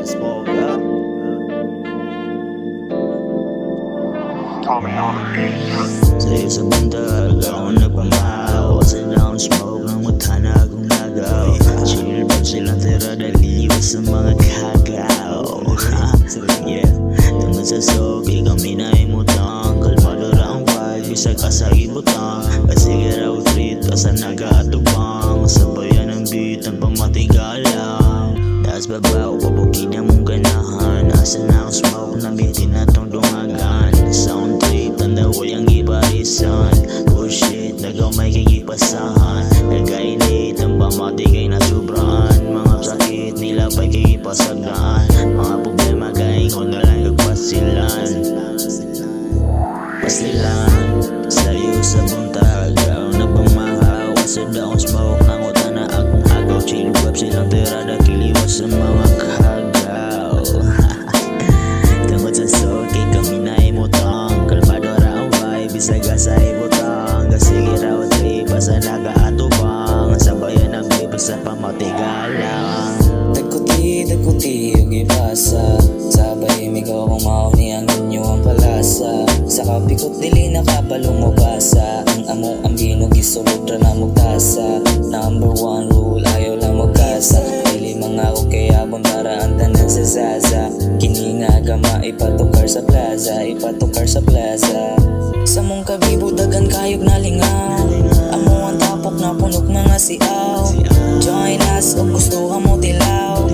Smoke up. Sa'yo sa bundag, ako nagpamahaw. Sa down smoke ng matana akong nagaw. Chill pa silang tira daliwas sa mga kagaw. Yeah, tungkol sa soki kami na imutang. Kalmado lang ang vibe, isa ka sa ibutang. Kasi raw treat ka sa nag-aatubang. Sabayan ng beat ang pamatigalang. Das babaw, pabukin na mong ganahan. Asa na ang smoke na bitin na tong dungagan. Sound trip, tanda ko yung ibarisan. Oh shit, nagaw may kikipasahan. Nagkainit ang pamati kay nasubraan. Mga sakit nila pa'y kikipasagdaan. Mga problema kay ko na lang nagpasilan. Pasilan, sa'yo sa buntag. Ako na pamahaw, kasi daw smoke ng utana akong agaw. Chill web silang tirada, kiliwas sa mga kagaw. Tungkol sa soki kami na imutang. Kalmado raw vibe, isaga sa ibutang. Kasi raw trip, sa nag-aatubang. Sabayan ng baby sa pamatigalang. Dagkuti yung ibasa. Sabay migaw kung mauni ang inyo ang palasa. Sa kapikot dili nakapalumubasa. Ang amo ang binog isulod ra na mugtasa. Number 1 rule, ayaw lang magkasa. Dili mga kaya para ang tanan sa zaza. Kini nga gama ipatukar sa plaza. Ipatukar sa plaza. Sa mong kabibo dagan kayog na lingaw. Amo ang tapok na punok mga siaw. Join us kung gusto ka mo tilaw.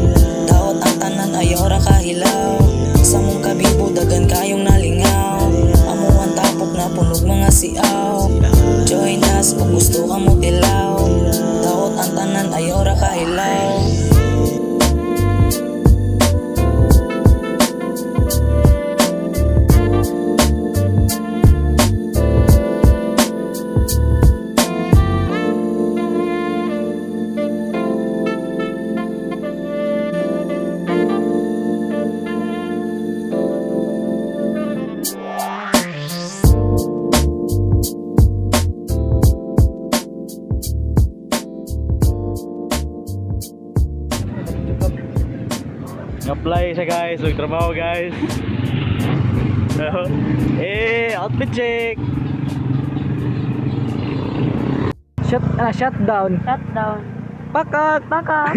Daot ang tanan ayaw ra kahilaw. Sa mong kabibo dagan kayong nalingaw. Amo ang tapok na punog mga siaw. Join us kung gusto ka mo tilaw. Daot ang tanan ayaw ra kahilaw. Apply siya guys, magtrabaho guys. Outfit check. Shutdown. Shutdown. Pakak. Baka.